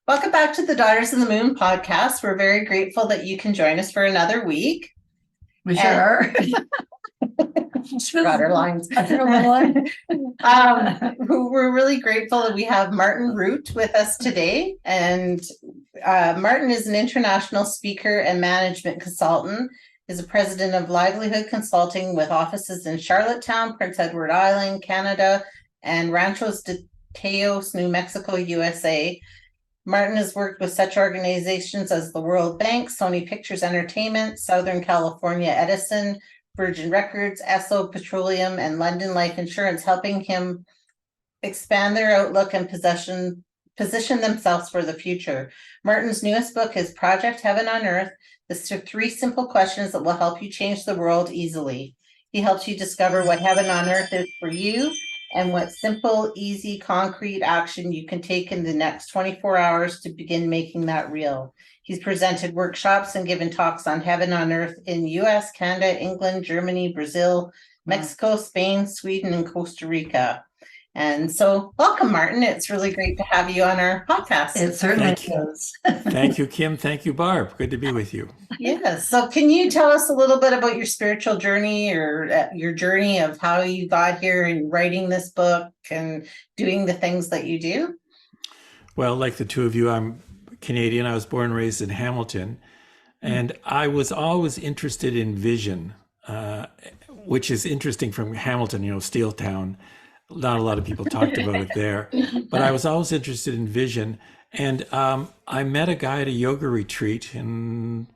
Welcome back to the Daughters of the Moon podcast. We're very grateful that you can join us for another week. We sure are. Got our lines. We're really grateful that we have Martin Rutte with us today. And Martin is an international speaker and management consultant. Is a president of Livelihood Consulting with offices in Charlottetown, Prince Edward Island, Canada, and Ranchos de Teos, New Mexico, USA. Martin has worked with such organizations as the World Bank, Sony Pictures Entertainment, Southern California Edison, Virgin Records, Esso Petroleum, and London Life Insurance, helping him expand their outlook and position themselves for the future. Martin's newest book is Project Heaven on Earth. This are 3 simple questions that will help you change the world easily. He helps you discover what heaven on earth is for you and what simple, easy, concrete action you can take in the next 24 hours to begin making that real. He's presented workshops and given talks on heaven on earth in US, Canada, England, Germany, Brazil, Mexico, Spain, Sweden, and Costa Rica. And so welcome, Martin. It's really great to have you on our podcast. It certainly is. Thank you, Kim. Thank you, Barb. Good to be with you. Yes. So can you tell us a little bit about your spiritual journey or your journey of how you got here and writing this book and doing the things that you do? Well, like the two of you, I'm Canadian. I was born and raised in Hamilton, and I was always interested in vision, which is interesting from Hamilton, steel town. Not a lot of people talked about it there, but I was always interested in vision. And I met a guy at a yoga retreat in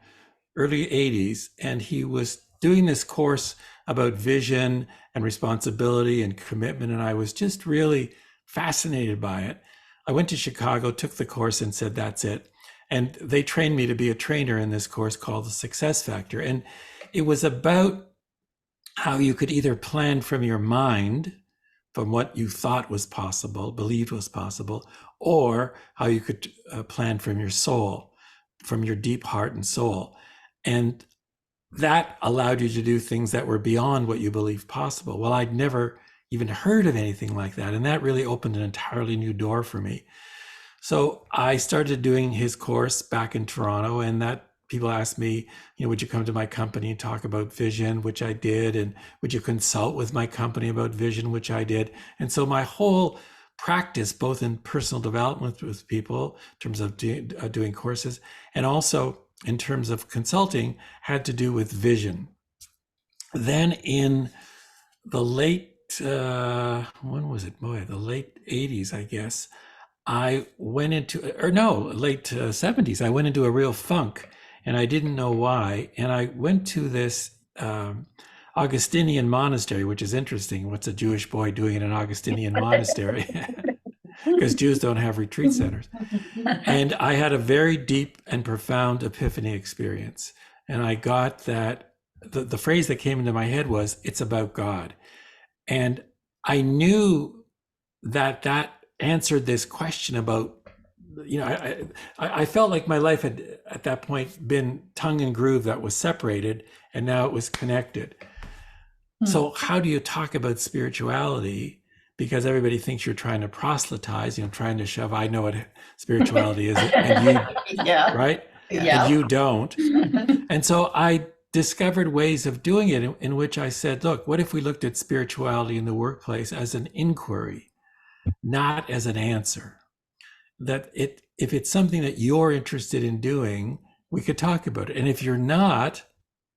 early 80s, and he was doing this course about vision and responsibility and commitment. And I was just really fascinated by it. I went to Chicago, took the course and said, that's it. And they trained me to be a trainer in this course called the Success Factor. And it was about how you could either plan from your mind, from what you thought was possible, believed was possible, or how you could plan from your soul, from your deep heart and soul. And that allowed you to do things that were beyond what you believed possible. Well, I'd never even heard of anything like that. And that really opened an entirely new door for me. So I started doing his course back in Toronto, and that people asked me, would you come to my company and talk about vision, which I did, and would you consult with my company about vision, which I did. And so my whole practice, both in personal development with people, in terms of doing courses, and also in terms of consulting, had to do with vision. Then in the late, the late 80s, I guess, I went into, late 70s, I went into a real funk. And I didn't know why. And I went to this Augustinian monastery, which is interesting. What's a Jewish boy doing in an Augustinian monastery? Because Jews don't have retreat centers. And I had a very deep and profound epiphany experience. And I got that, the phrase that came into my head was, it's about God. And I knew that answered this question about, I felt like my life had at that point been tongue and groove that was separated, and now it was connected. So how do you talk about spirituality? Because everybody thinks you're trying to proselytize, trying to shove, I know what spirituality is, and you, right? Yeah. And you don't. And so I discovered ways of doing it in which I said, look, what if we looked at spirituality in the workplace as an inquiry, not as an answer? That if it's something that you're interested in doing, we could talk about it. And if you're not,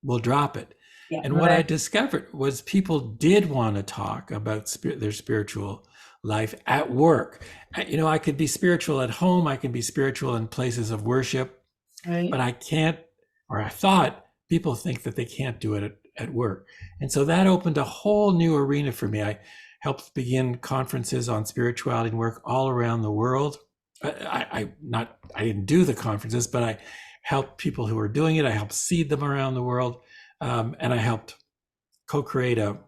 we'll drop it. Yeah, and what I discovered was people did want to talk about their spiritual life at work. I could be spiritual at home. I can be spiritual in places of worship, right? But I can't, or I thought people think that they can't do it at work. And so that opened a whole new arena for me. I helped begin conferences on spirituality and work all around the world. I didn't do the conferences, but I helped people who were doing it. I helped seed them around the world. And I helped co-create a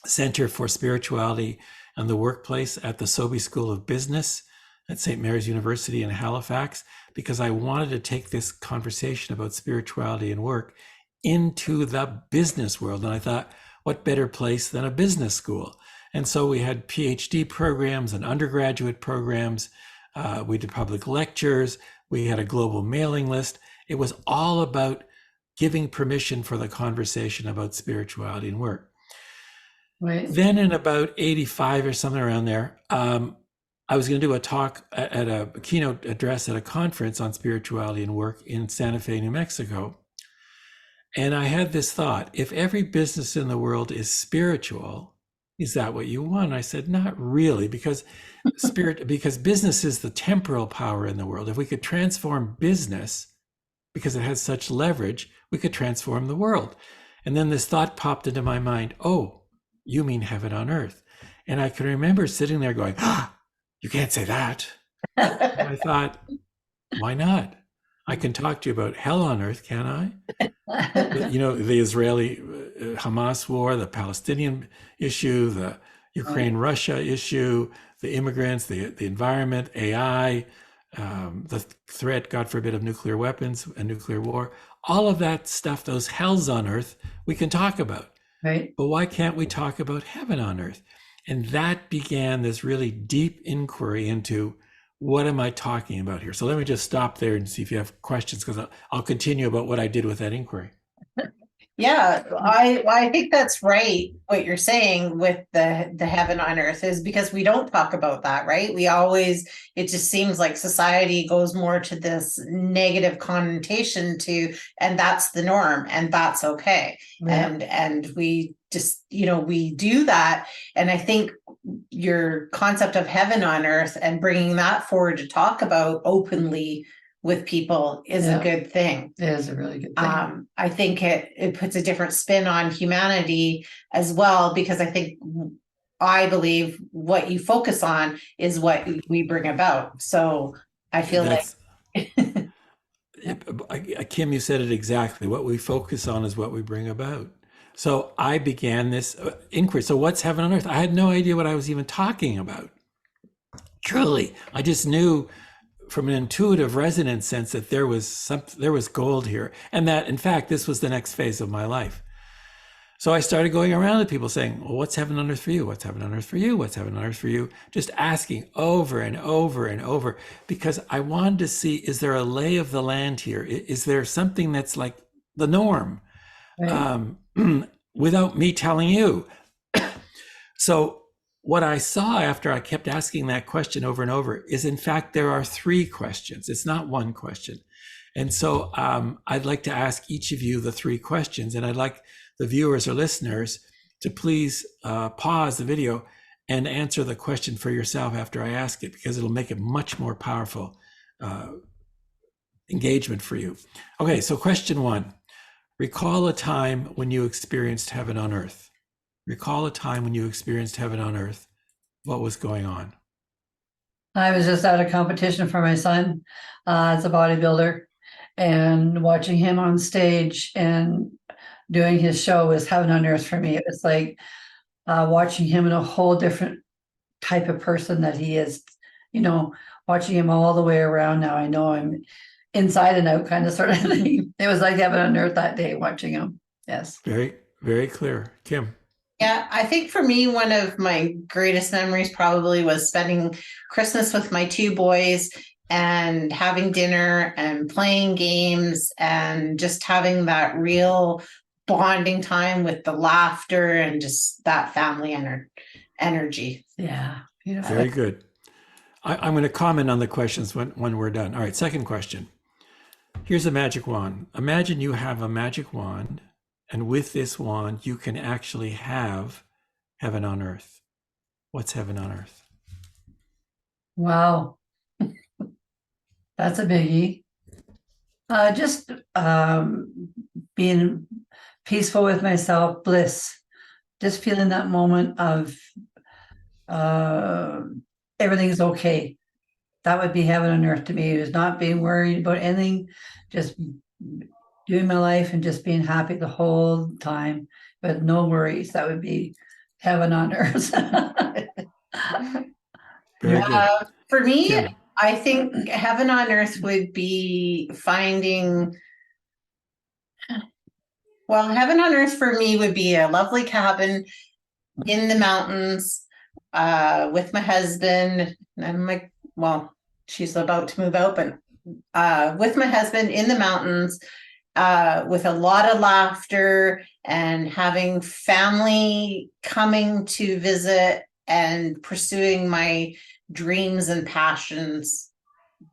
Center for Spirituality and the Workplace at the Sobey School of Business at St. Mary's University in Halifax, because I wanted to take this conversation about spirituality and work into the business world. And I thought, what better place than a business school? And so we had PhD programs and undergraduate programs. We did public lectures. We had a global mailing list. It was all about giving permission for the conversation about spirituality and work. Right. Then in about 85 or something around there, I was going to do a talk at a keynote address at a conference on spirituality and work in Santa Fe, New Mexico. And I had this thought, if every business in the world is spiritual, is that what you want? I said, not really, because business is the temporal power in the world. If we could transform business, because it has such leverage, we could transform the world. And then this thought popped into my mind, oh, you mean heaven on earth. And I can remember sitting there going, you can't say that. And I thought, why not? I can talk to you about hell on earth, can I? The Israeli Hamas war, the Palestinian issue, the Ukraine-Russia issue, the immigrants, the environment, AI, the threat, God forbid, of nuclear weapons and nuclear war. All of that stuff, those hells on earth, we can talk about. Right. But why can't we talk about heaven on earth? And that began this really deep inquiry into what am I talking about here? So let me just stop there and see if you have questions, because I'll continue about what I did with that inquiry. Yeah, I think that's right. What you're saying with the heaven on earth is because we don't talk about that, right? It just seems like society goes more to this negative connotation and that's the norm and that's okay. Yeah. And we just, we do that. And I think your concept of heaven on earth and bringing that forward to talk about openly with people is a good thing. It is a really good thing. I think it puts a different spin on humanity as well, because I believe what you focus on is what we bring about. So I feel Kim, you said it exactly. What we focus on is what we bring about. So I began this inquiry. So what's heaven on earth? I had no idea what I was even talking about. Truly, I just knew from an intuitive resonance sense that there was gold here, and that in fact this was the next phase of my life. So I started going around to people saying, well, what's heaven on earth for you? What's heaven on earth for you? What's heaven on earth for you? Just asking over and over and over, because I wanted to see, is there a lay of the land here? Is there something that's like the norm? Right. Without me telling you. So what I saw after I kept asking that question over and over is, in fact, there are 3 questions. It's not one question. And so I'd like to ask each of you the 3 questions, and I'd like the viewers or listeners to please pause the video and answer the question for yourself after I ask it, because it'll make it much more powerful engagement for you. Okay, so question 1. Recall a time when you experienced heaven on earth. Recall a time when you experienced heaven on earth. What was going on? I was just at a competition for my son as a bodybuilder, and watching him on stage and doing his show was heaven on earth for me. It was like watching him in a whole different type of person that he is, watching him all the way around. Now I know him inside and out, kind of sort of thing. It was like heaven on earth that day watching him. Yes. Very, very clear. Kim. Yeah, I think for me, one of my greatest memories probably was spending Christmas with my 2 boys and having dinner and playing games and just having that real bonding time with the laughter and just that family energy. Yeah, beautiful. Very good. I'm going to comment on the questions when we're done. All right, second question. Here's a magic wand. Imagine you have a magic wand, and with this wand, you can actually have heaven on earth. What's heaven on earth? Wow. That's a biggie. Just being peaceful with myself, bliss. Just feeling that moment of everything's okay. That would be heaven on earth to me. It was not being worried about anything, just doing my life and just being happy the whole time, but no worries. That would be heaven on earth. Very good. For me, Kim. I think heaven on earth would be heaven on earth for me would be a lovely cabin in the mountains, with my husband and well, she's about to move out, but with my husband in the mountains, with a lot of laughter and having family coming to visit and pursuing my dreams and passions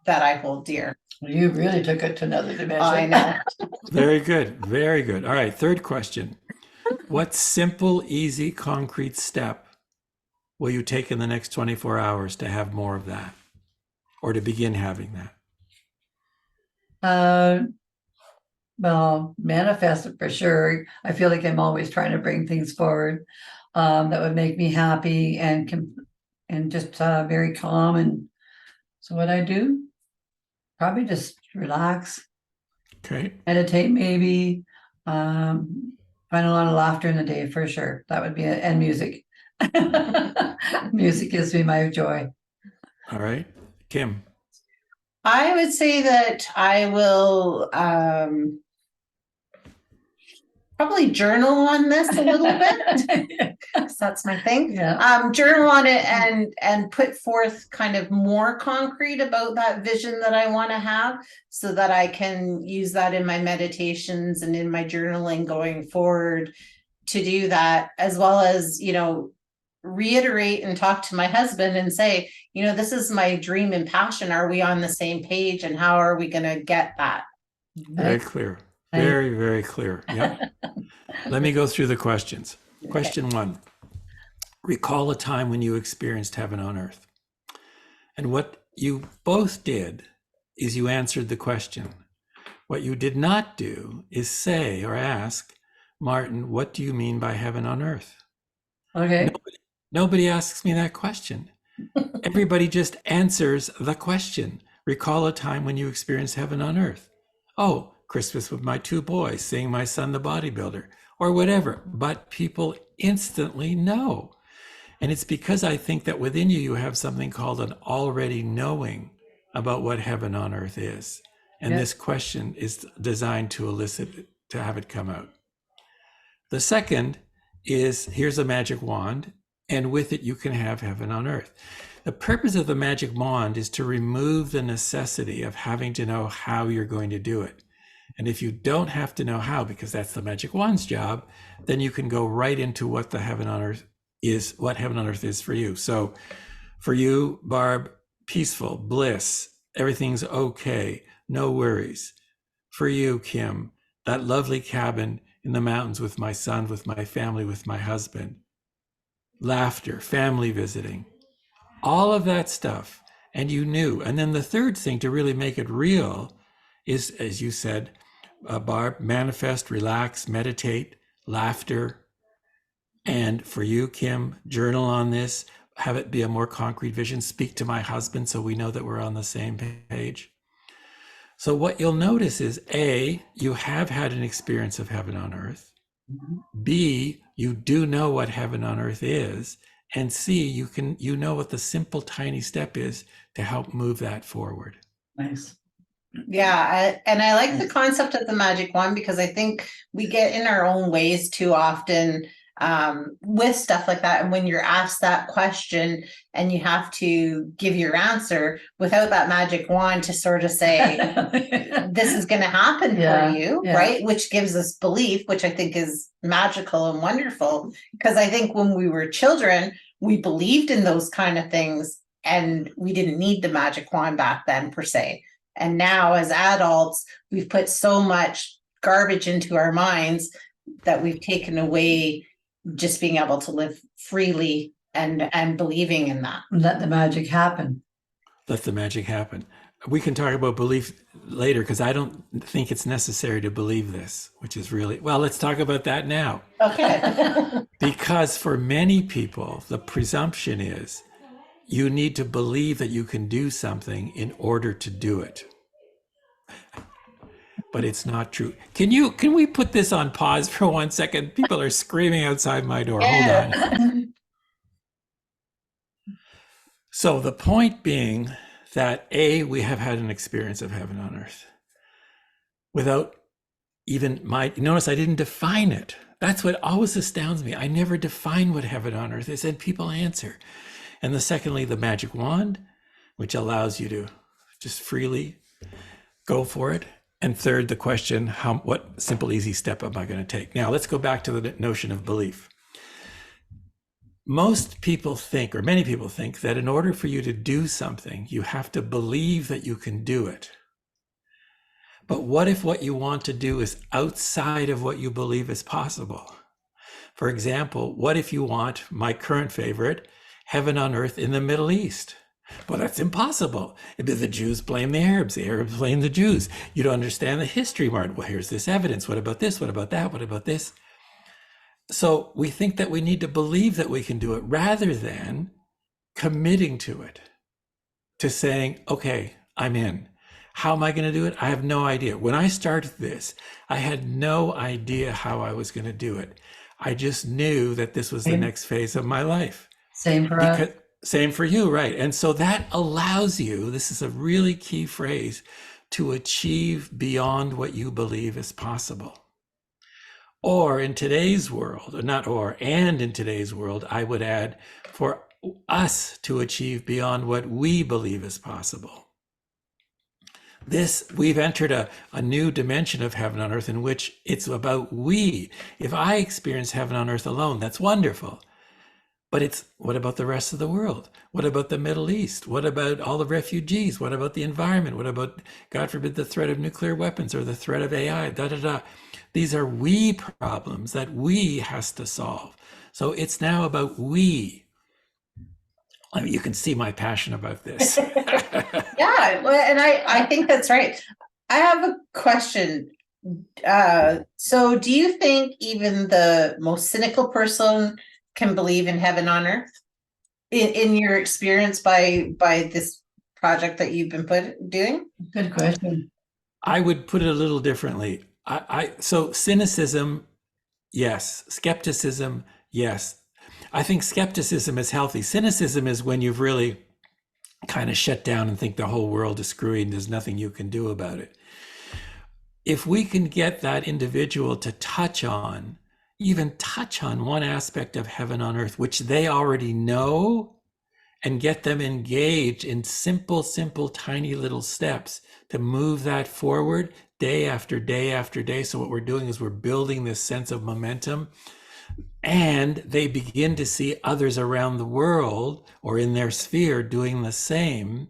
that I hold dear. You really took it to another dimension. I know. Very good. Very good. All right. Third question. What simple, easy, concrete step will you take in the next 24 hours to have more of that or to begin having that? Well, manifest it for sure. I feel like I'm always trying to bring things forward that would make me happy and just very calm. And so what I do, probably just relax, Okay. meditate maybe, find a lot of laughter in the day for sure. That would be it. And music. Music gives me my joy. All right. Kim. I would say that I will probably journal on this a little bit. So that's my thing. Yeah. Journal on it and put forth kind of more concrete about that vision that I want to have, so that I can use that in my meditations and in my journaling going forward to do that, as well as, reiterate and talk to my husband and say, this is my dream and passion. Are we on the same page, and how are we going to get that? Very clear. Very, very clear. Yep. Let me go through the questions. Okay. Question 1. Recall a time when you experienced heaven on earth. And what you both did is you answered the question. What you did not do is say or ask, Martin, what do you mean by heaven on earth? Okay. Nobody asks me that question. Everybody just answers the question. Recall a time when you experienced heaven on earth. Oh, Christmas with my 2 boys, seeing my son, the bodybuilder, or whatever. But people instantly know. And it's because I think that within you, you have something called an already knowing about what heaven on earth is. And Yeah. this question is designed to elicit it, to have it come out. The second is, here's a magic wand, and with it, you can have heaven on earth. The purpose of the magic wand is to remove the necessity of having to know how you're going to do it. And if you don't have to know how, because that's the magic wand's job, then you can go right into what the heaven on earth is, what heaven on earth is for you. So for you, Barb, peaceful, bliss, everything's okay, no worries. For you, Kim, that lovely cabin in the mountains with my son, with my family, with my husband, laughter, family visiting, all of that stuff. And you knew. And then the third thing to really make it real is, as you said, Barb, manifest, relax, meditate, laughter. And for you, Kim, journal on this, have it be a more concrete vision, speak to my husband so we know that we're on the same page. So what you'll notice is, A, you have had an experience of heaven on earth. B, you do know what heaven on earth is. And C, you know what the simple, tiny step is to help move that forward. Nice. Yeah, I like the concept of the magic wand, because I think we get in our own ways too often with stuff like that. And when you're asked that question and you have to give your answer without that magic wand to sort of say, this is going to happen Yeah, for you, yeah. right? Which gives us belief, which I think is magical and wonderful. Because I think when we were children, we believed in those kind of things and we didn't need the magic wand back then per se. And now as adults, we've put so much garbage into our minds that we've taken away just being able to live freely and believing in that. Let the magic happen. Let the magic happen. We can talk about belief later, because I don't think it's necessary to believe this, which is really, well, let's talk about that now. Okay. Because for many people, the presumption is you need to believe that you can do something in order to do it. But it's not true. Can we put this on pause for 1 second? People are screaming outside my door. Yeah. Hold on. So the point being that A, we have had an experience of heaven on earth without even notice I didn't define it. That's what always astounds me. I never define what heaven on earth is, and people answer. And the secondly, the magic wand, which allows you to just freely go for it. And third, the question, what simple, easy step am I going to take? Now, let's go back to the notion of belief. Most people think, or many people think, that in order for you to do something, you have to believe that you can do it. But what if what you want to do is outside of what you believe is possible? For example, what if you want, my current favorite, heaven on earth in the Middle East? Well, that's impossible. The Jews blame the Arabs blame the Jews. You don't understand the history, Martin. Well, here's this evidence. What about this? What about that? What about this? So we think that we need to believe that we can do it rather than committing to it, to saying, okay, I'm in. How am I going to do it? I have no idea. When I started this, I had no idea how I was going to do it. I just knew that this was the next phase of my life. Same for us. Same for you, right? And so that allows you, this is a really key phrase, to achieve beyond what you believe is possible. Or in today's world, and in today's world, I would add, for us to achieve beyond what we believe is possible. We've entered a new dimension of heaven on earth in which it's about we. If I experience heaven on earth alone, that's wonderful. But what about the rest of the world? What about the Middle East? What about all the refugees? What about the environment? What about, God forbid, the threat of nuclear weapons or the threat of AI? These are we problems that we has to solve. So it's now about we. I mean, you can see my passion about this. Yeah, well, and I think that's right. I have a question. So do you think even the most cynical person can believe in heaven on earth in your experience by this project that you've been doing? Good question. I would put it a little differently. So cynicism, yes. Skepticism, yes. I think skepticism is healthy. Cynicism is when you've really kind of shut down and think the whole world is screwy and there's nothing you can do about it. If we can get that individual to even touch on one aspect of heaven on earth, which they already know, and get them engaged in simple, tiny little steps to move that forward day after day after day. So what we're doing is we're building this sense of momentum, and they begin to see others around the world or in their sphere doing the same.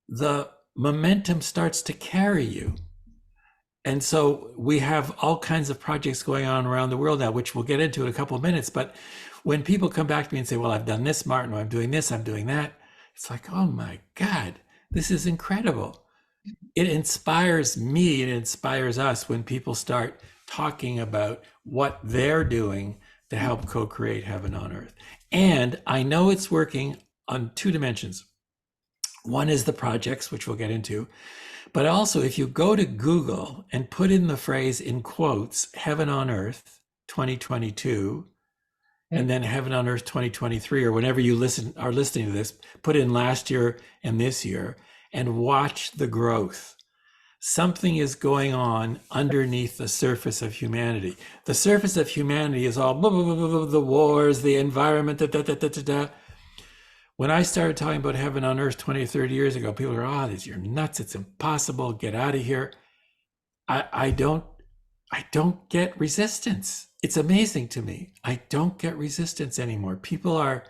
The momentum starts to carry you. And so we have all kinds of projects going on around the world now, which we'll get into in a couple of minutes. But when people come back to me and say, well, I've done this, Martin, or I'm doing this, I'm doing that, it's like, oh my God, this is incredible. It inspires me, it inspires us when people start talking about what they're doing to help co-create heaven on earth. And I know it's working on two dimensions. One is the projects, which we'll get into. But also, if you go to Google and put in the phrase in quotes, heaven on earth 2022, and then heaven on earth 2023, or whenever you are listening to this, put in last year and this year, and watch the growth. Something is going on underneath the surface of humanity. The surface of humanity is all blah, blah, blah, blah, blah, the wars, the environment, da, da, da, da, da, da. When I started talking about heaven on earth 20 or 30 years ago, people were, you're nuts, it's impossible, get out of here. I don't get resistance. It's amazing to me. I don't get resistance anymore. People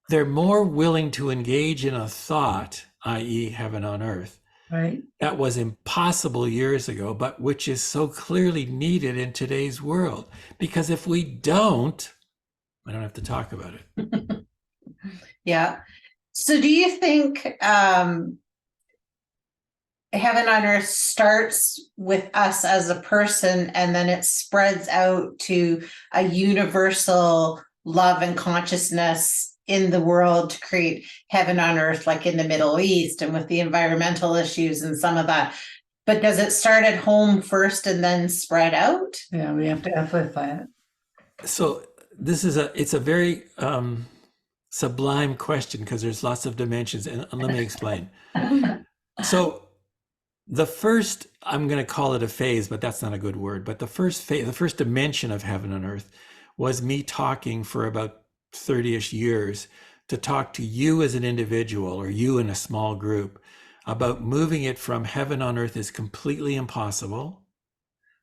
they're more willing to engage in a thought, i.e. heaven on earth, Right. that was impossible years ago, but which is so clearly needed in today's world. Because if we don't, I don't have to talk about it. Yeah. So do you think heaven on earth starts with us as a person, and then it spreads out to a universal love and consciousness in the world to create heaven on earth, like in the Middle East and with the environmental issues and some of that? But does it start at home first and then spread out? Yeah, we have to amplify it. So it's a very sublime question, because there's lots of dimensions, and let me explain. So the first, I'm going to call it a phase, but that's not a good word. But the first phase, the first dimension of heaven on earth was me talking for about 30-ish years to talk to you as an individual or you in a small group about moving it from heaven on earth is completely impossible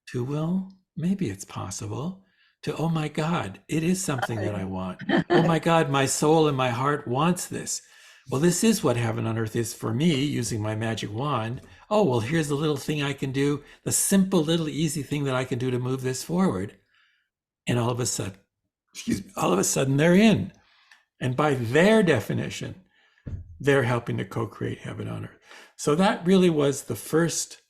to, well, maybe it's possible, to, oh my God, it is something that I want. Oh my God, my soul and my heart wants this. Well, this is what heaven on earth is for me, using my magic wand. Oh, well, here's the little thing I can do, the simple little easy thing that I can do to move this forward. And all of a sudden, they're in. And by their definition, they're helping to co-create heaven on earth. So that really was the first,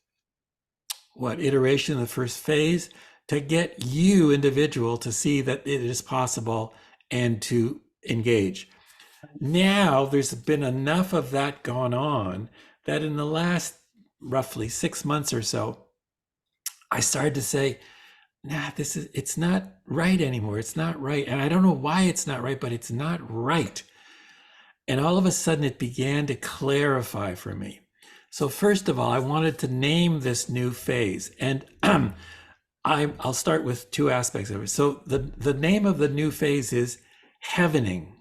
iteration, the first phase, to get you individual to see that it is possible and to engage. Now there's been enough of that gone on that in the last roughly 6 months or so, I started to say, nah, it's not right anymore. It's not right. And I don't know why it's not right, but it's not right. And all of a sudden it began to clarify for me. So first of all, I wanted to name this new phase. And I'll start with two aspects of it. So the name of the new phase is heavening.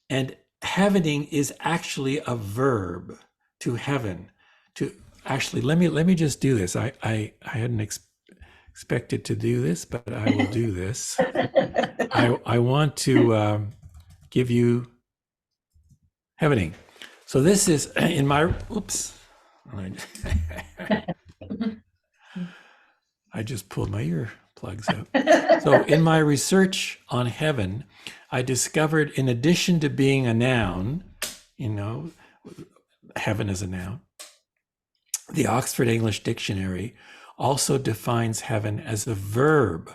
And heavening is actually a verb, to heaven. To actually, let me just do this. I hadn't expected to do this, but I will do this. I want to give you heavening. So this is in my, oops. I just pulled my ear plugs out. So in my research on heaven, I discovered, in addition to being a noun, heaven is a noun, the Oxford English Dictionary also defines heaven as a verb.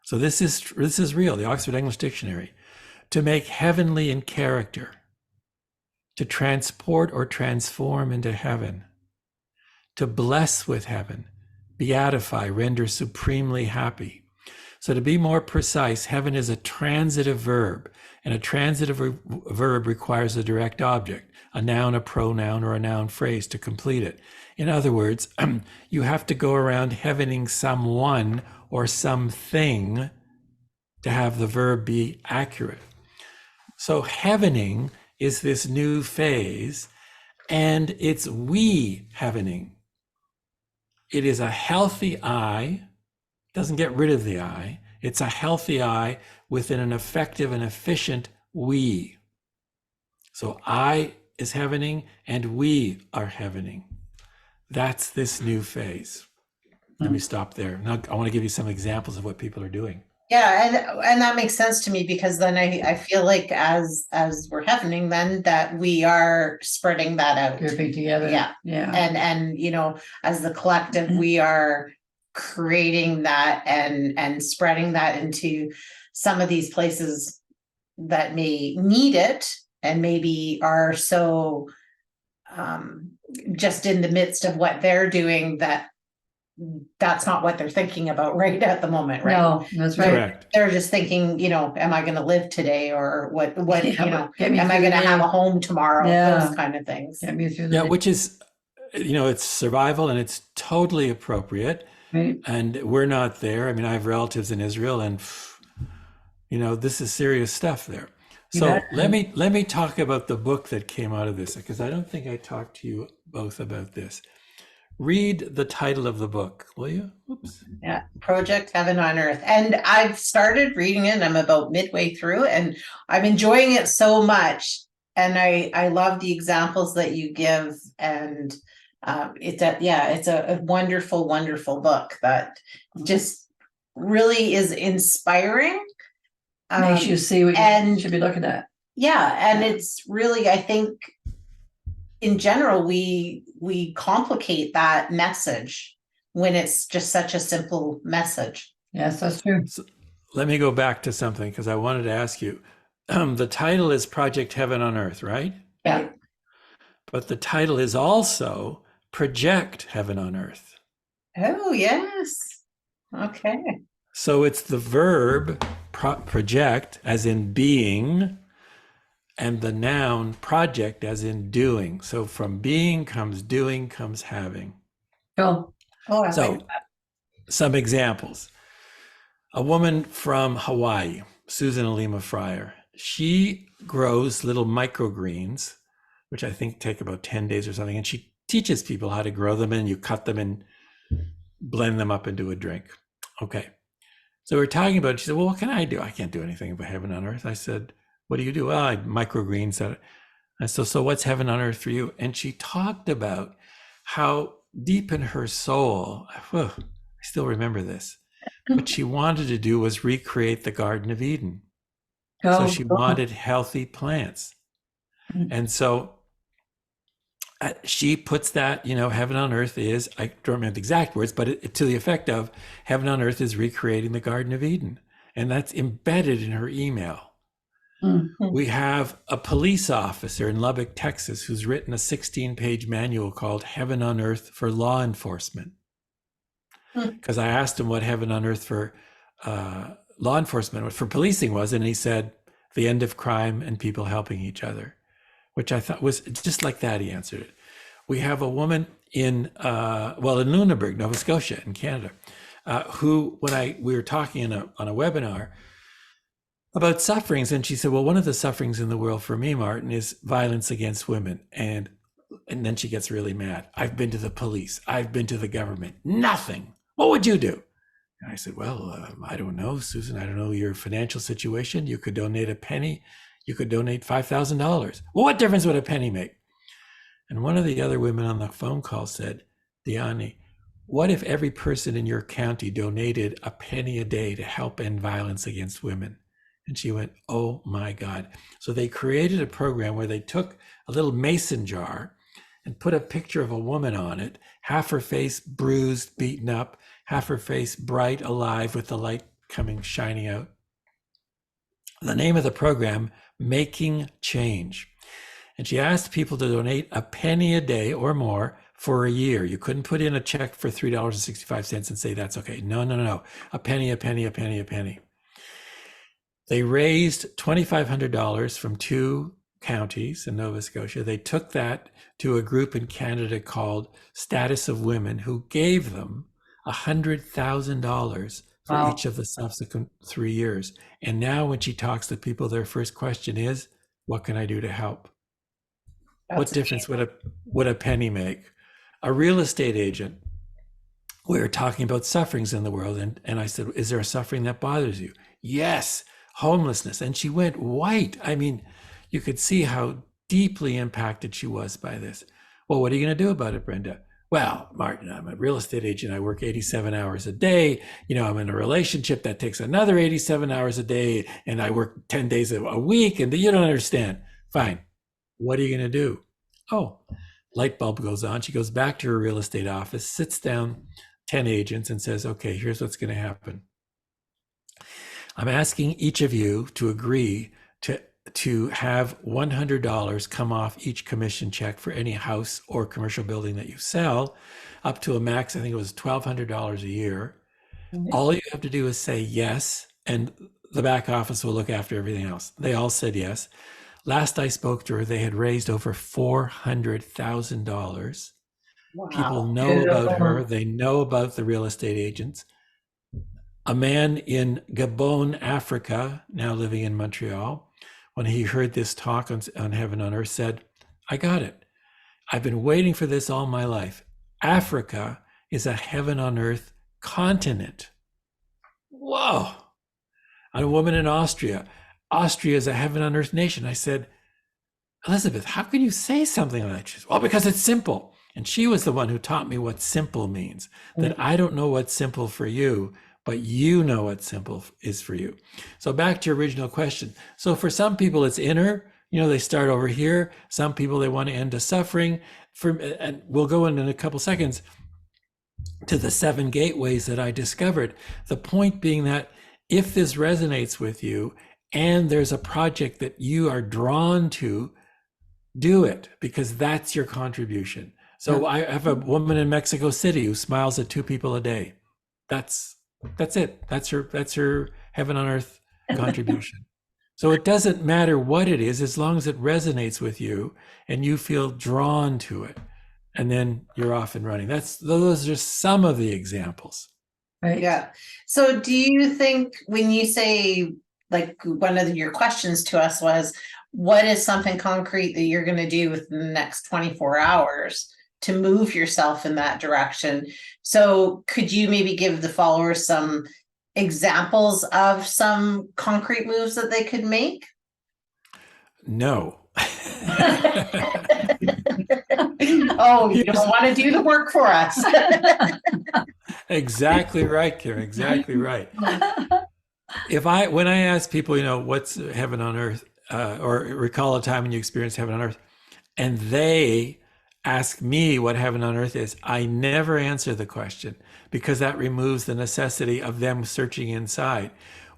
So this is real, the Oxford English Dictionary. To make heavenly in character, to transport or transform into heaven, to bless with heaven, beatify, render supremely happy. So to be more precise, heaven is a transitive verb, and a transitive verb requires a direct object, a noun, a pronoun, or a noun phrase to complete it. In other words, you have to go around heavening someone or something to have the verb be accurate. So heavening is this new phase, and it's we heavening. It is a healthy I, doesn't get rid of the I. It's a healthy I within an effective and efficient we. So I is heavening and we are heavening. That's this new phase. Let me stop there. Now I want to give you some examples of what people are doing. Yeah, and that makes sense to me, because then I feel like as we're heavening, then that we are spreading that out. Grouping together. Yeah. Yeah. And as the collective, we are creating that and spreading that into some of these places that may need it and maybe are so just in the midst of what they're doing that's not what they're thinking about right at the moment, right? No, that's right. Correct. They're just thinking, am I going to live today, or what Yeah, am I going to have a home tomorrow? Yeah. Those kind of things. Get me through the Yeah, day. which is, it's survival and it's totally appropriate. Right. And we're not there. I mean, I have relatives in Israel, and this is serious stuff there. So let me talk about the book that came out of this, because I don't think I talked to you both about this. Read the title of the book, will you? Oops. Yeah, Project Heaven on Earth. And I've started reading it. I'm about midway through, and I'm enjoying it so much. And I love the examples that you give. And it's a wonderful, wonderful book that just really is inspiring. Makes you see what you should be looking at. Yeah, and it's really, I think, in general, we complicate that message when it's just such a simple message. Yes, that's true. So let me go back to something, because I wanted to ask you. The title is Project Heaven on Earth, right? Yeah. But the title is also Project Heaven on Earth. Oh, yes. Okay. So it's the verb project, as in being, and the noun project as in doing. So from being comes doing comes having. Cool. Oh, I So like that. some examples. A woman from Hawaii, Susan Alima Fryer, she grows little microgreens, which I think take about 10 days or something. And she teaches people how to grow them, and you cut them and blend them up into a drink. Okay. So we're talking about it. She said, well, what can I do? I can't do anything about heaven on earth. I said, what do you do? Well, I microgreens. I said, so what's heaven on earth for you? And she talked about how deep in her soul, I still remember this, what she wanted to do was recreate the Garden of Eden. So she wanted healthy plants. And so she puts that, heaven on earth is, I don't remember the exact words, but to the effect of heaven on earth is recreating the Garden of Eden. And that's embedded in her email. We have a police officer in Lubbock, Texas, who's written a 16-page manual called Heaven on Earth for Law Enforcement. Because I asked him what heaven on earth for law enforcement, for policing was, and he said, the end of crime and people helping each other, which I thought was just like that. He answered it. We have a woman in Lunenburg, Nova Scotia, in Canada, who, we were talking on a webinar about sufferings, and she said, well, one of the sufferings in the world for me, Martin, is violence against women. And then she gets really mad. I've been to the police. I've been to the government. Nothing. What would you do? And I said, well, I don't know, Susan. I don't know your financial situation. You could donate a penny. You could donate $5,000. Well, what difference would a penny make? And one of the other women on the phone call said, Diane, what if every person in your county donated a penny a day to help end violence against women? And she went, oh my God. So they created a program where they took a little mason jar and put a picture of a woman on it, half her face bruised, beaten up, half her face bright, alive, with the light shining out. The name of the program, Making Change. And she asked people to donate a penny a day or more for a year. You couldn't put in a check for $3.65 and say, that's okay. No. A penny, a penny, a penny, a penny. They raised $2,500 from 2 counties in Nova Scotia. They took that to a group in Canada called Status of Women, who gave them $100,000 for each of the subsequent 3 years. And now when she talks to people, their first question is, what can I do to help? What difference would a penny make? A real estate agent, we were talking about sufferings in the world. And I said, is there a suffering that bothers you? Yes, homelessness. And she went white. I mean, you could see how deeply impacted she was by this. Well, what are you going to do about it, Brenda? Well, Martin, I'm a real estate agent. I work 87 hours a day. I'm in a relationship that takes another 87 hours a day, and I work 10 days a week, and you don't understand. Fine. What are you going to do? Oh, light bulb goes on. She goes back to her real estate office, sits down 10 agents and says, okay, here's what's going to happen. I'm asking each of you to agree to have $100 come off each commission check for any house or commercial building that you sell, up to a max, I think it was $1,200 a year. All you have to do is say yes, and the back office will look after everything else. They all said yes. Last I spoke to her, they had raised over $400,000. Wow. People know about her. They know about the real estate agents. A man in Gabon, Africa, now living in Montreal, when he heard this talk on Heaven on Earth, said, I got it. I've been waiting for this all my life. Africa is a heaven on earth continent. Whoa. And a woman in Austria. Austria is a heaven on earth nation. I said, Elizabeth, how can you say something like that? She said, well, because it's simple. And she was the one who taught me what simple means, that I don't know what's simple for you, but you know what simple is for you. So back to your original question. So for some people, it's inner, they start over here. Some people, they want to end a suffering. And we'll go in a couple seconds to the 7 gateways that I discovered. The point being that if this resonates with you and there's a project that you are drawn to, do it, because that's your contribution. So I have a woman in Mexico City who smiles at 2 people a day. That's it. That's her heaven on earth contribution. So it doesn't matter what it is, as long as it resonates with you and you feel drawn to it, and then you're off and running. Those are some of the examples. Right. Yeah. So do you think when you say, like, one of your questions to us was, what is something concrete that you're going to do within the next 24 hours to move yourself in that direction? So could you maybe give the followers some examples of some concrete moves that they could make? No. Oh, you don't want to do the work for us. Exactly right, Karen. Exactly right. When I ask people, what's heaven on earth, or recall a time when you experienced heaven on earth, and they ask me what heaven on earth is, I never answer the question, because that removes the necessity of them searching inside.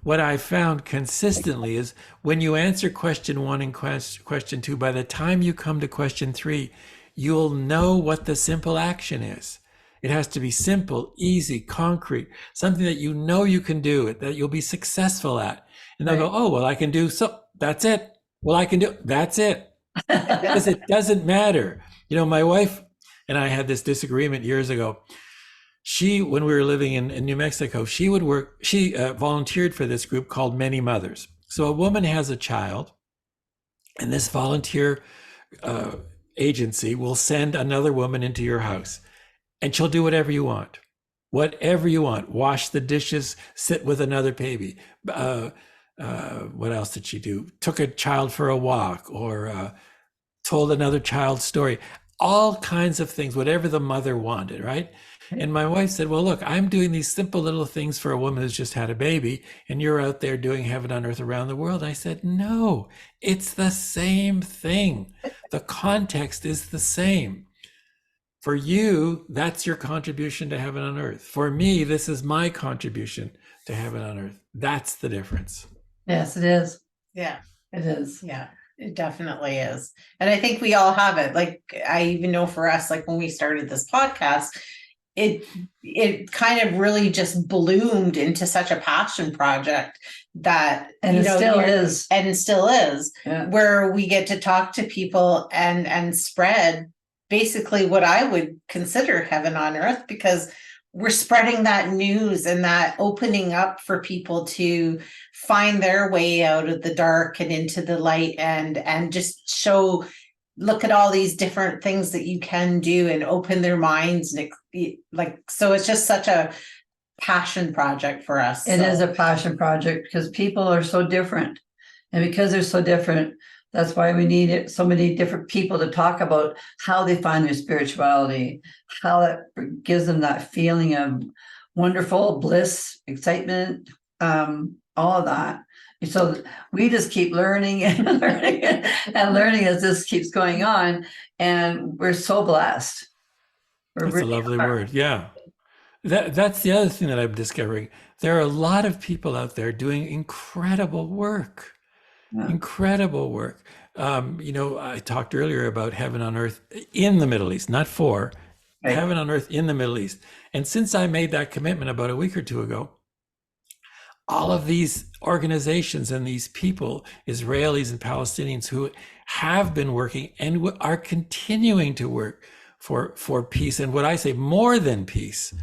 What I found consistently is when you answer question 1 and question 2, by the time you come to question 3, you'll know what the simple action is. It has to be simple, easy, concrete, something that you know you can do, that you'll be successful at. And they'll go, oh, well, I can do so. That's it. Well, I can do, that's it. Because it doesn't matter. My wife and I had this disagreement years ago. When we were living in New Mexico, she volunteered for this group called Many Mothers. So a woman has a child, and this volunteer agency will send another woman into your house, and she'll do whatever you want. Whatever you want. Wash the dishes, sit with another baby. What else did she do? Took a child for a walk, or told another child's story. All kinds of things, whatever the mother wanted, right? And my wife said, well, look, I'm doing these simple little things for a woman who's just had a baby, and you're out there doing heaven on earth around the world. I said, no, it's the same thing. The context is the same. For you, that's your contribution to heaven on earth. For me, this is my contribution to heaven on earth. That's the difference. Yes, it is. Yeah. It is. Yeah, it definitely is. And I think we all have it. Like, I even know for us, like when we started this podcast, it kind of really just bloomed into such a passion project that, And it still is. And it still is, Yeah. where we get to talk to people and spread basically what I would consider heaven on earth, because we're spreading that news and that opening up for people to find their way out of the dark and into the light, and just look at all these different things that you can do and open their minds. And so it's just such a passion project for us. It is a passion project because people are so different. And because they're so different, that's why we need so many different people to talk about how they find their spirituality, how it gives them that feeling of wonderful bliss, excitement, all of that. So we just keep learning and learning and learning as this keeps going on. And we're so blessed. That's a lovely word. Yeah. That's the other thing that I'm discovering. There are a lot of people out there doing incredible work. Yeah. Incredible work. I talked earlier about heaven on earth in the Middle East, not for, right. Heaven on earth in the Middle East. And since I made that commitment about a week or two ago, all of these organizations and these people, Israelis and Palestinians, who have been working and are continuing to work for peace, and what I say, more than peace.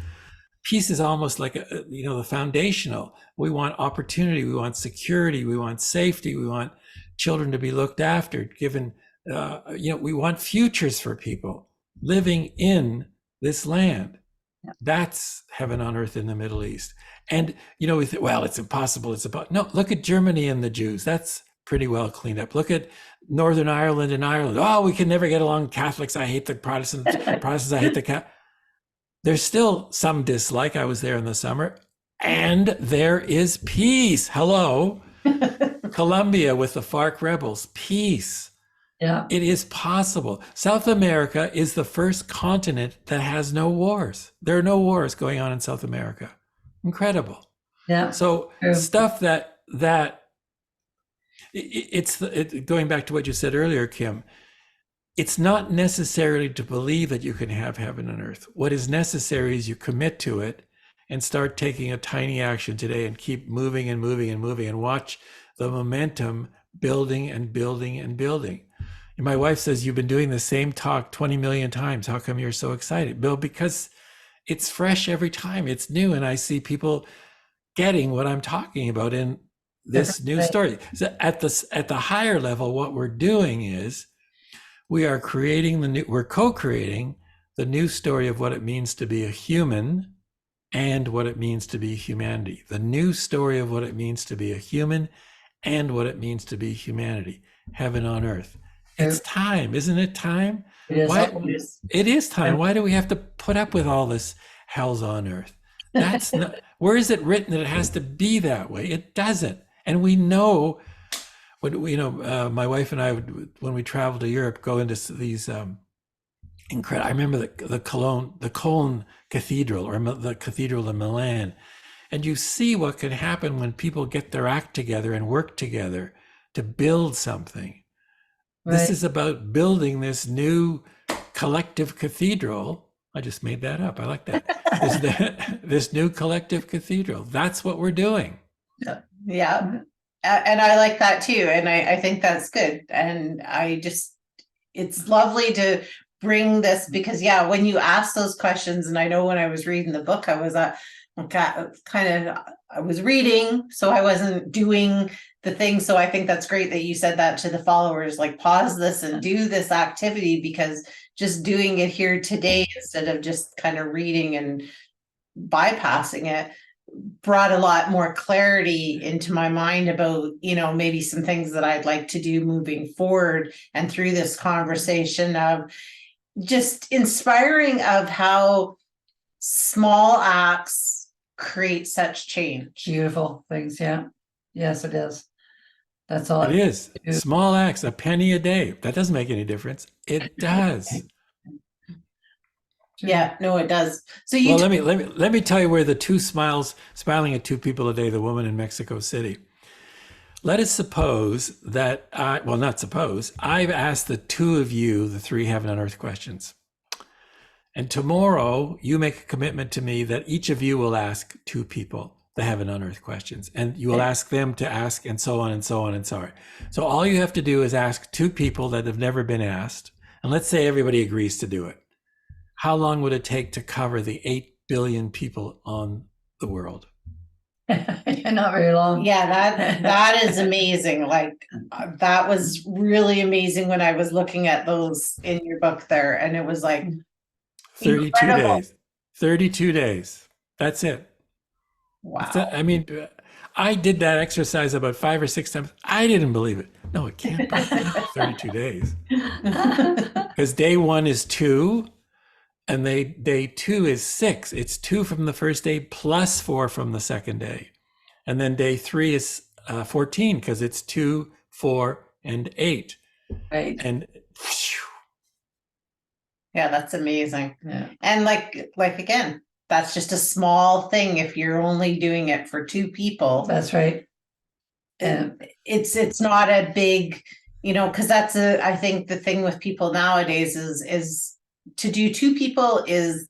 Peace is almost like the foundational. We want opportunity, we want security, we want safety, we want children to be looked after, given, we want futures for people living in this land. That's heaven on earth in the Middle East. And, we think, well, it's impossible. No, look at Germany and the Jews. That's pretty well cleaned up. Look at Northern Ireland and Ireland. Oh, we can never get along. Catholics, I hate the Protestants. Protestants, I hate the Catholics. There's still some dislike. I was there in the summer. And there is peace. Hello. Colombia with the FARC rebels. Peace. Yeah. It is possible. South America is the first continent that has no wars. There are no wars going on in South America. Incredible. Yeah. So stuff that going back to what you said earlier, Kim, it's not necessarily to believe that you can have heaven on earth. What is necessary is you commit to it and start taking a tiny action today and keep moving and moving and moving, and watch the momentum building and building and building. And my wife says, you've been doing the same talk 20 million times. How come you're so excited? Bill, because it's fresh every time. It's new. And I see people getting what I'm talking about in this new story. So at the higher level, what we're doing is we're co-creating the new story of what it means to be a human and what it means to be humanity. The new story of what it means to be a human and what it means to be humanity. Heaven on earth. It's time, isn't it time? It is. Why, it is time. Why do we have to put up with all this hell's on earth? That's not, where is it written that it has to be that way? It doesn't. And we know, my wife and I, when we travel to Europe, go into these incredible. I remember the Cologne Cathedral, or the Cathedral in Milan, and you see what can happen when people get their act together and work together to build something. Right. This is about building this new collective cathedral. I just made that up. I like that. This new collective cathedral. That's what we're doing. Yeah. And I like that too. And I think that's good. And it's lovely to bring this, because when you ask those questions, and I know when I was reading the book, I was I was reading, so I wasn't doing the thing. So I think that's great that you said that to the followers, like, pause this and do this activity, because just doing it here today instead of just kind of reading and bypassing it brought a lot more clarity into my mind about, maybe some things that I'd like to do moving forward. And through this conversation of just inspiring of how small acts create such change. Beautiful things. Yeah. Yes, it is. That's all. It is. Small acts, a penny a day. That doesn't make any difference. It does. Yeah, no, it does. So let me tell you where the smiling at two people a day, the woman in Mexico City. Let us suppose that I've asked the two of you the 3 heaven and earth questions. And tomorrow you make a commitment to me that each of you will ask 2 people the heaven on earth questions, and you will ask them to ask, and so on and so on and so on. So all you have to do is ask 2 people that have never been asked. And let's say everybody agrees to do it. How long would it take to cover the 8 billion people on the world? Not very long. Yeah, that is amazing. Like, that was really amazing when I was looking at those in your book there, and it was like 32 incredible. days. 32 days. That's it. Wow. I mean, I did that exercise about 5 or 6 times. I didn't believe it. No, it can't be 32 days. Because day 1 is 2, and day 2 is 6. It's 2 from the first day plus 4 from the second day. And then day 3 is 14, because it's 2, 4, and 8. Right. And yeah, that's amazing. Yeah. And like again, that's just a small thing if you're only doing it for 2 people. That's right. And it's not a big, because that's I think the thing with people nowadays is to do 2 people is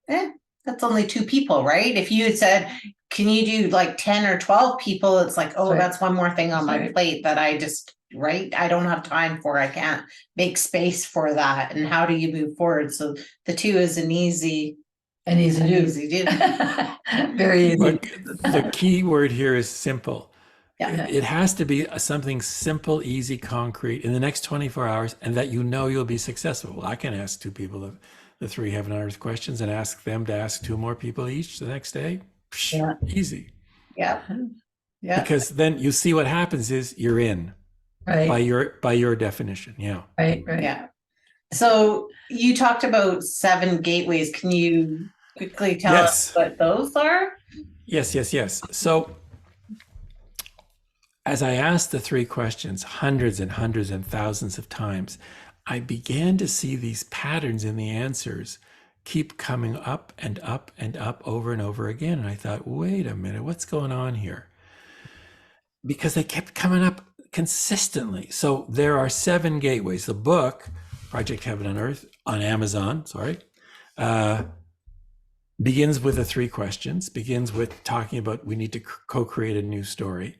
that's only 2 people, right? If you had said, can you do like 10 or 12 people, it's like, oh, that's one more thing on my plate that I just I don't have time for. I can't make space for that. And how do you move forward? So the 2 is an easy do. Very easy. But the key word here is simple. Yeah. It has to be something simple, easy, concrete in the next 24 hours, and that you'll be successful. Well, I can ask 2 people the 3 heaven and earth questions and ask them to ask 2 more people each the next day. Yeah. Easy. Yeah. Yeah. Because then you see what happens is you're in. Right. By your definition. Yeah. Right. Yeah. So you talked about 7 gateways. Can you quickly tell us what those are? Yes. So as I asked the 3 questions hundreds and hundreds and thousands of times, I began to see these patterns in the answers keep coming up and up and up over and over again. And I thought, wait a minute, what's going on here? Because they kept coming up consistently. So there are 7 gateways. The book, Project Heaven on Earth, on Amazon, begins with the 3 questions, begins with talking about we need to co-create a new story.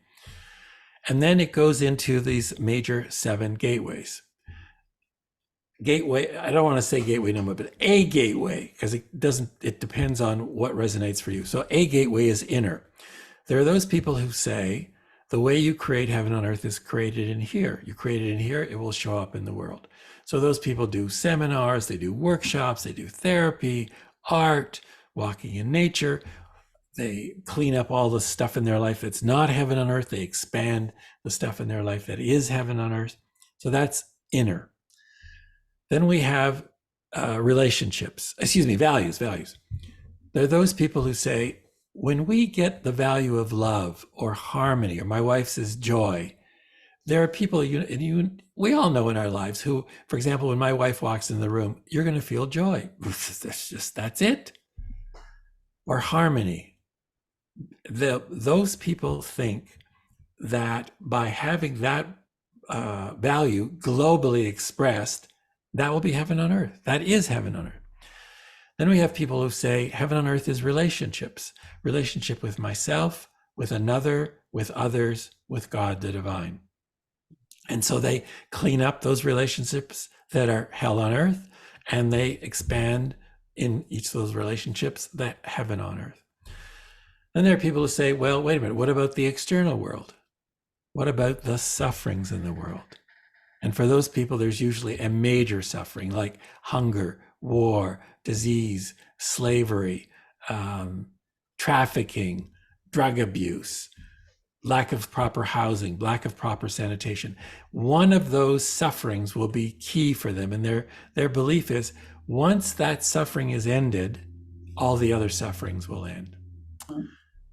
And then it goes into these major 7 gateways. Gateway, I don't want to say gateway number, but a gateway, because it depends on what resonates for you. So a gateway is inner. There are those people who say the way you create heaven on earth is created in here. You create it in here, it will show up in the world. So those people do seminars, they do workshops, they do therapy, art, walking in nature. They clean up all the stuff in their life that's not heaven on earth. They expand the stuff in their life that is heaven on earth. So that's inner. Then we have values. There are those people who say, when we get the value of love or harmony, or my wife says joy, there are people, we all know in our lives who, for example, when my wife walks in the room, you're going to feel joy. That's it. Or harmony. Those people think that by having that value globally expressed, that will be heaven on earth. That is heaven on earth. Then we have people who say heaven on earth is relationships. Relationship with myself, with another, with others, with God, the divine. And so they clean up those relationships that are hell on earth, and they expand in each of those relationships the heaven on earth. Then there are people who say, well, wait a minute, what about the external world? What about the sufferings in the world? And for those people, there's usually a major suffering like hunger, war, disease, slavery, trafficking, drug abuse, lack of proper housing, lack of proper sanitation. One of those sufferings will be key for them. And their belief is once that suffering is ended, all the other sufferings will end.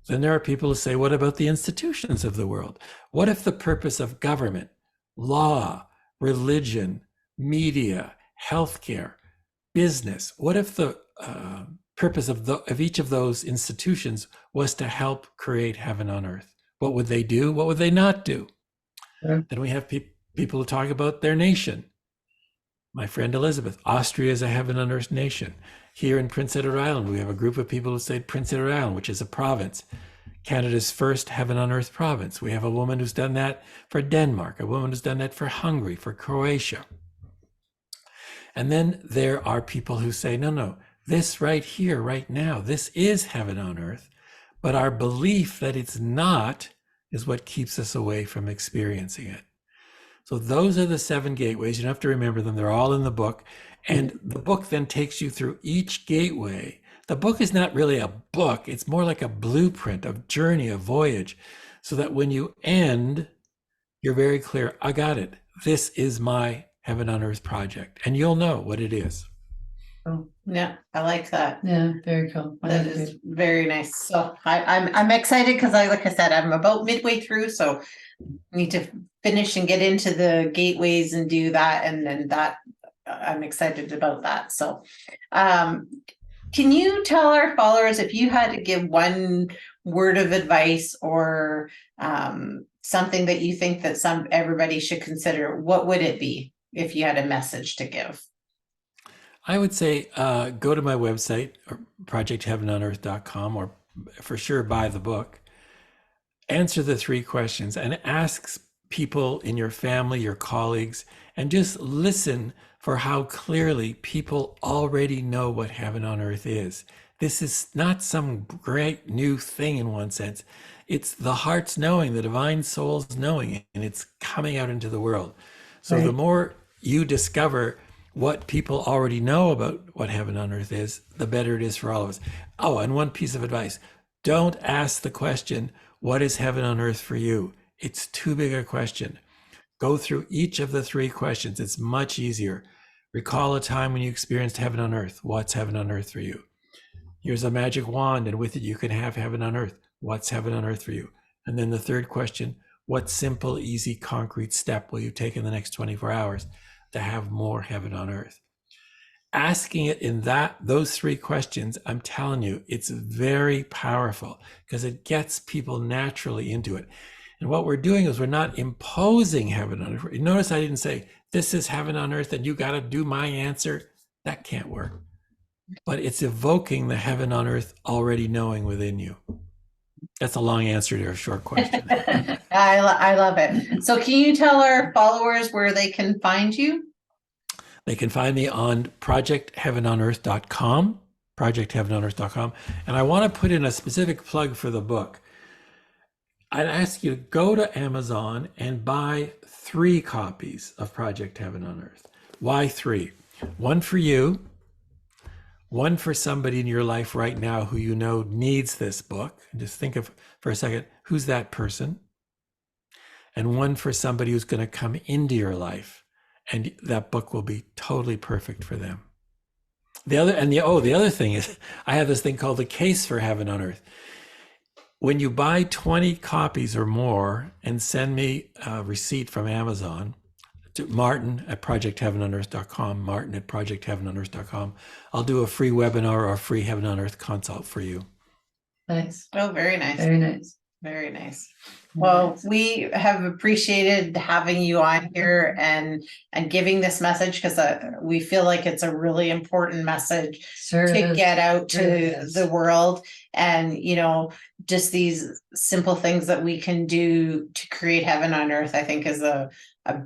Then there are people who say, what about the institutions of the world? What if the purpose of government, law, religion, media, healthcare, business, what if the purpose of each of those institutions was to help create heaven on earth? What would they do? What would they not do? Yeah. Then we have people who talk about their nation. My friend Elizabeth, Austria is a heaven on earth nation. Here in Prince Edward Island, we have a group of people who say Prince Edward Island, which is a province, Canada's first heaven on earth province. We have a woman who's done that for Denmark, a woman who's done that for Hungary, for Croatia. And then there are people who say, no, this right here, right now, this is heaven on earth, but our belief that it's not is what keeps us away from experiencing it. So those are the 7 gateways. You don't have to remember them. They're all in the book. And the book then takes you through each gateway. The book is not really a book. It's more like a blueprint, a journey, a voyage, so that when you end, you're very clear. I got it. This is my heaven on earth project. And you'll know what it is. Oh, Yeah, I like that. yeah, very cool. I That like is it. very nice. So I'm excited because like I said, I'm about midway through, so I need to finish and get into the gateways and do that, and then that I'm excited about that. So can you tell our followers if you had to give one word of advice or something that you think that everybody should consider, what would it be if you had a message to give? I would say go to my website, or projectheavenonearth.com, or for sure buy the book. Answer the 3 questions and ask people in your family, your colleagues, and just listen for how clearly people already know what heaven on earth is. This is not some great new thing in one sense. It's the heart's knowing, the divine soul's knowing, and it's coming out into the world. So Right. the more you discover what people already know about what heaven on earth is, the better it is for all of us. Oh, and one piece of advice, don't ask the question, what is heaven on earth for you? It's too big a question. Go through each of the 3 questions. It's much easier. Recall a time when you experienced heaven on earth. What's heaven on earth for you? Here's a magic wand, and with it you can have heaven on earth. What's heaven on earth for you? And then the 3rd question, what simple, easy, concrete step will you take in the next 24 hours to have more heaven on earth? Asking it in those 3 questions, I'm telling you, it's very powerful because it gets people naturally into it. And what we're doing is we're not imposing heaven on earth. You notice I didn't say, this is heaven on earth and you got to do my answer. That can't work. But it's evoking the heaven on earth already knowing within you. That's a long answer to a short question. I love it. So can you tell our followers where they can find you? They can find me on projectheavenonearth.com, projectheavenonearth.com. And I want to put in a specific plug for the book. I'd ask you to go to Amazon and buy 3 copies of Project Heaven on Earth. Why 3? One for you, one for somebody in your life right now who you know needs this book. And just think of, for a second, who's that person? And one for somebody who's going to come into your life, and that book will be totally perfect for them. The other thing is, I have this thing called the Case for Heaven on Earth. When you buy 20 copies or more and send me a receipt from Amazon to martin@projectheavenonearth.com, martin@projectheavenonearth.com, I'll do a free webinar or a free Heaven on Earth consult for you. Nice. Oh, very nice. Very nice. Very nice. Well, we have appreciated having you on here and giving this message, because we feel like it's a really important message Sure to is. get out Sure to is. the world. And, just these simple things that we can do to create heaven on earth, I think is a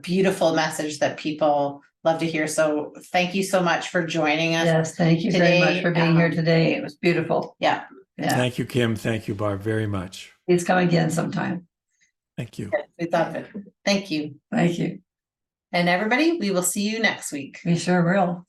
beautiful message that people love to hear. So thank you so much for joining us. Yes, thank you very much today, for being here today. It was beautiful. Yeah. Yeah. Thank you, Kim. Thank you, Barb, very much. Please come again sometime. Thank you. We thought of it. Thank you. Thank you. And everybody, we will see you next week. We sure will.